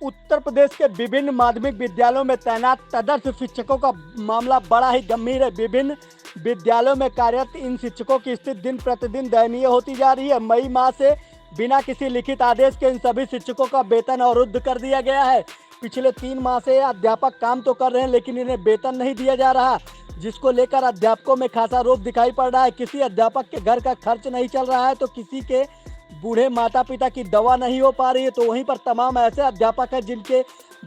उत्तर प्रदेश के विभिन्न माध्यमिक विद्यालयों में तैनात तदर्थ शिक्षकों का मामला बड़ा ही गंभीर है। विभिन्न विद्यालयों में कार्यरत इन शिक्षकों की स्थिति दिन प्रतिदिन दयनीय होती जा रही है। मई माह से बिना किसी लिखित आदेश के इन सभी शिक्षकों का वेतन अवरुद्ध कर दिया गया है। पिछले 3 माह से अध्यापक काम तो कर रहे हैं, लेकिन इन्हें वेतन नहीं दिया जा रहा, जिसको लेकर अध्यापकों में खासा रोष दिखाई पड़ रहा है। किसी अध्यापक के घर का खर्च नहीं चल रहा है, तो किसी के बूढ़े माता पिता की दवा नहीं हो पा रही है, तो वहीं पर तमाम ऐसे अध्यापक हैं जिनके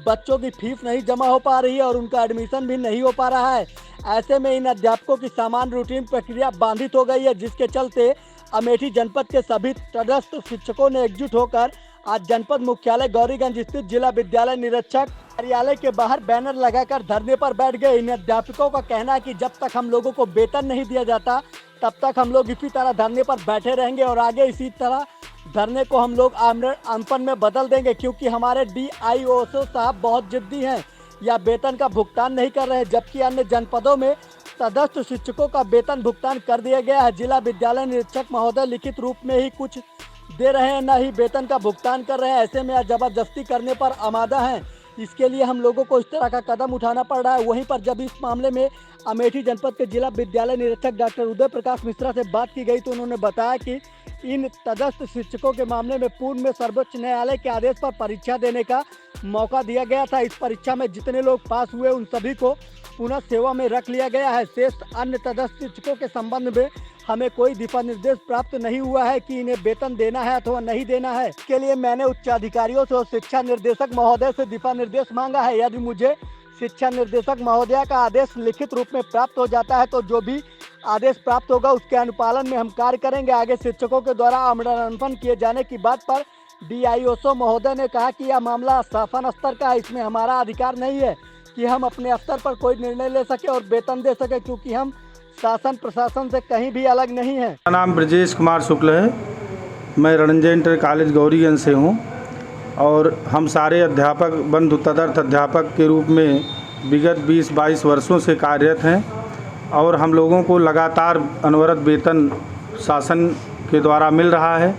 बच्चों की फीस नहीं जमा हो पा रही है और उनका एडमिशन भी नहीं हो पा रहा है। ऐसे में इन अध्यापकों की सामान्य रूटीन प्रक्रिया बाधित हो गई है, जिसके चलते अमेठी जनपद के सभी तटस्थ शिक्षकों ने एकजुट होकर आज जनपद मुख्यालय गौरीगंज स्थित जिला विद्यालय निरीक्षक कार्यालय के बाहर बैनर लगाकर धरने पर बैठ गए। इन अध्यापकों का कहना है कि जब तक हम लोगों को वेतन नहीं दिया जाता, तब तक हम लोग इसी तरह धरने पर बैठे रहेंगे और आगे इसी तरह धरने को हम लोग आंदोलन में बदल देंगे, क्योंकि हमारे DIOSO साहब बहुत जिद्दी हैं या वेतन का भुगतान नहीं कर रहे हैं, जबकि अन्य जनपदों में तटस्थ शिक्षकों का वेतन भुगतान कर दिया गया है। जिला विद्यालय निरीक्षक महोदय लिखित रूप में ही कुछ दे रहे हैं, न ही वेतन का भुगतान कर रहे हैं। ऐसे में जबरदस्ती करने पर आमादा हैं। इसके लिए हम लोगों को इस तरह का कदम उठाना पड़ रहा है। वहीं पर जब इस मामले में अमेठी जनपद के जिला विद्यालय निरीक्षक डॉक्टर उदय प्रकाश मिश्रा से बात की गई, तो उन्होंने बताया कि इन तटस्थ शिक्षकों के मामले में पूर्व में सर्वोच्च न्यायालय के आदेश पर परीक्षा देने का मौका दिया गया था। इस परीक्षा में जितने लोग पास हुए उन सभी को पुनः सेवा में रख लिया गया है। शेष अन्य तटस्थ शिक्षकों के संबंध में हमें कोई दिशा निर्देश प्राप्त नहीं हुआ है कि इन्हें वेतन देना है अथवा नहीं देना है। इसके लिए मैंने उच्च अधिकारियों से और शिक्षा निर्देशक महोदय से दिशा निर्देश मांगा है। यदि मुझे शिक्षा निर्देशक महोदया का आदेश लिखित रूप में प्राप्त हो जाता है, तो जो भी आदेश प्राप्त होगा उसके अनुपालन में हम कार्य करेंगे। आगे शिक्षकों के द्वारा आमरण किए जाने की बात पर DIOSO महोदय ने कहा कि यह मामला शासन स्तर का है, इसमें हमारा अधिकार नहीं है कि हम अपने स्तर पर कोई निर्णय ले सके और वेतन दे सके, क्योंकि हम शासन प्रशासन से कहीं भी अलग नहीं है। मेरा नाम ब्रजेश कुमार शुक्ल है। मैं रणजय इंटर कॉलेज गौरीगंज से हूँ और हम सारे अध्यापक बंधु तदर्थ अध्यापक के रूप में विगत 20-22 वर्षों से कार्यरत हैं और हम लोगों को लगातार अनवरत वेतन शासन के द्वारा मिल रहा है।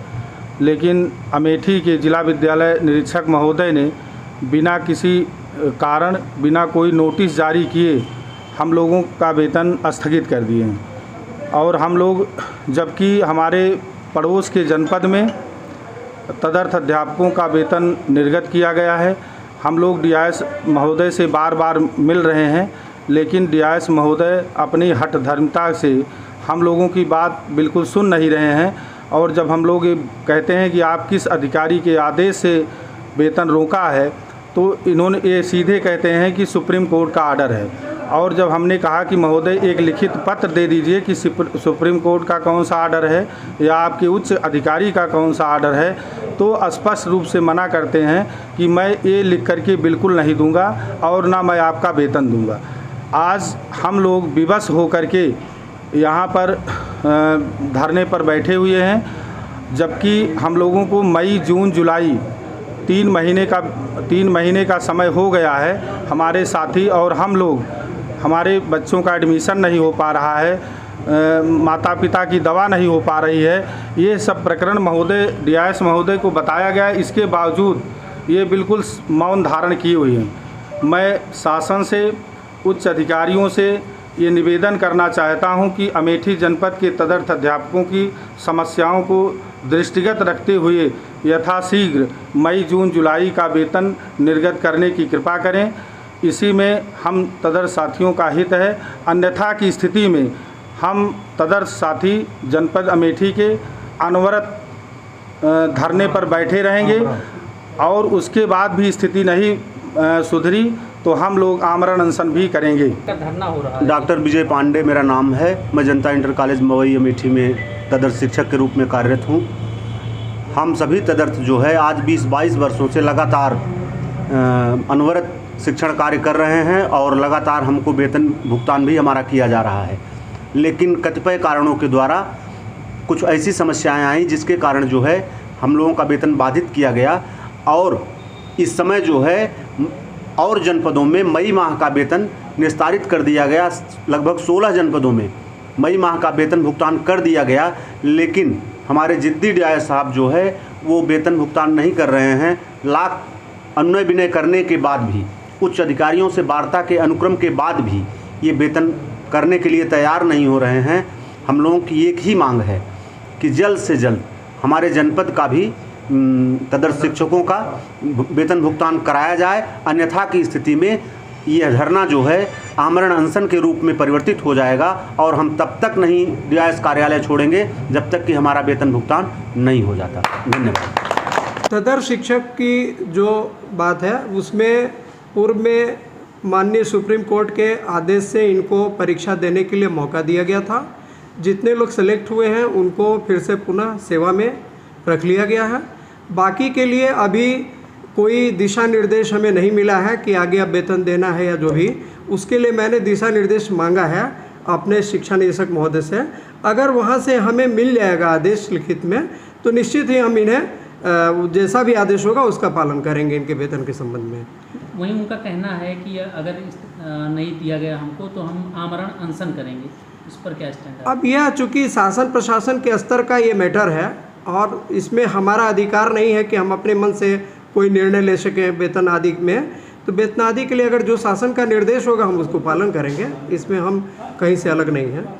लेकिन अमेठी के जिला विद्यालय निरीक्षक महोदय ने बिना किसी कारण, बिना कोई नोटिस जारी किए हम लोगों का वेतन स्थगित कर दिए हैं। और हम लोग, जबकि हमारे पड़ोस के जनपद में तदर्थ अध्यापकों का वेतन निर्गत किया गया है, हम लोग DIS महोदय से बार बार मिल रहे हैं, लेकिन DIS महोदय अपनी हठ धर्मता से हम लोगों की बात बिल्कुल सुन नहीं रहे हैं। और जब हम लोग ये कहते हैं कि आप किस अधिकारी के आदेश से वेतन रोका है, तो इन्होंने ये सीधे कहते हैं कि सुप्रीम कोर्ट का आर्डर है। और जब हमने कहा कि महोदय एक लिखित पत्र दे दीजिए कि सुप्रीम कोर्ट का कौन सा आर्डर है या आपके उच्च अधिकारी का कौन सा आर्डर है, तो स्पष्ट रूप से मना करते हैं कि मैं ये लिख करके बिल्कुल नहीं दूंगा और ना मैं आपका वेतन दूंगा। आज हम लोग विवश होकर के यहाँ पर धरने पर बैठे हुए हैं, जबकि हम लोगों को मई, जून, जुलाई 3 महीने का समय हो गया है। हमारे साथी और हम लोग, हमारे बच्चों का एडमिशन नहीं हो पा रहा है, माता पिता की दवा नहीं हो पा रही है। ये सब प्रकरण महोदय DIS महोदय को बताया गया, इसके बावजूद ये बिल्कुल मौन धारण किए हुए हैं। मैं शासन से, उच्च अधिकारियों से ये निवेदन करना चाहता हूं कि अमेठी जनपद के तदर्थ अध्यापकों की समस्याओं को दृष्टिगत रखते हुए यथाशीघ्र मई, जून, जुलाई का वेतन निर्गत करने की कृपा करें। इसी में हम तदर्थ साथियों का हित है। अन्यथा की स्थिति में हम तदर्थ साथी जनपद अमेठी के अनवरत धरने पर बैठे रहेंगे और उसके बाद भी स्थिति नहीं सुधरी तो हम लोग आमरण अनशन भी करेंगे। धरना हो रहा है। डॉक्टर विजय पांडे मेरा नाम है। मैं जनता इंटर कॉलेज मवई अमेठी में तदर्थ शिक्षक के रूप में कार्यरत हूँ। हम सभी तदर्थ जो है आज 20-22 वर्षों से लगातार अनवरत शिक्षण कार्य कर रहे हैं और लगातार हमको वेतन भुगतान भी हमारा किया जा रहा है। लेकिन कतिपय कारणों के द्वारा कुछ ऐसी समस्याएं आई जिसके कारण जो है हम लोगों का वेतन बाधित किया गया और इस समय जो है और जनपदों में मई माह का वेतन निस्तारित कर दिया गया। लगभग 16 जनपदों में मई माह का वेतन भुगतान कर दिया गया, लेकिन हमारे जिद्दी DIS साहब जो है वो वेतन भुगतान नहीं कर रहे हैं। लाख अनुनय विनय करने के बाद भी, उच्च अधिकारियों से वार्ता के अनुक्रम के बाद भी ये वेतन करने के लिए तैयार नहीं हो रहे हैं। हम लोगों की एक ही मांग है कि जल्द से जल्द हमारे जनपद का भी तदर्थ शिक्षकों का वेतन भुगतान कराया जाए, अन्यथा की स्थिति में यह धरना जो है आमरण अनशन के रूप में परिवर्तित हो जाएगा और हम तब तक नहीं डीआईएस कार्यालय छोड़ेंगे जब तक कि हमारा वेतन भुगतान नहीं हो जाता। धन्यवाद। तदर्थ शिक्षक की जो बात है उसमें पूर्व में माननीय सुप्रीम कोर्ट के आदेश से इनको परीक्षा देने के लिए मौका दिया गया था। जितने लोग सेलेक्ट हुए हैं उनको फिर से पुनः सेवा में रख लिया गया है। बाकी के लिए अभी कोई दिशा निर्देश हमें नहीं मिला है कि आगे अब वेतन देना है या जो भी, उसके लिए मैंने दिशा निर्देश मांगा है अपने शिक्षा निदेशक महोदय से। अगर वहाँ से हमें मिल जाएगा आदेश लिखित में तो निश्चित ही हम इन्हें जैसा भी आदेश होगा उसका पालन करेंगे इनके वेतन के संबंध में। वहीं उनका कहना है कि अगर नहीं दिया गया हमको तो हम आमरण अनशन करेंगे, इस पर क्या स्टैंड है? अब यह चूँकि शासन प्रशासन के स्तर का ये मैटर है और इसमें हमारा अधिकार नहीं है कि हम अपने मन से कोई निर्णय ले सकें वेतन आदि में। तो वेतन आदि के लिए अगर जो शासन का निर्देश होगा हम उसको पालन करेंगे, इसमें हम कहीं से अलग नहीं हैं।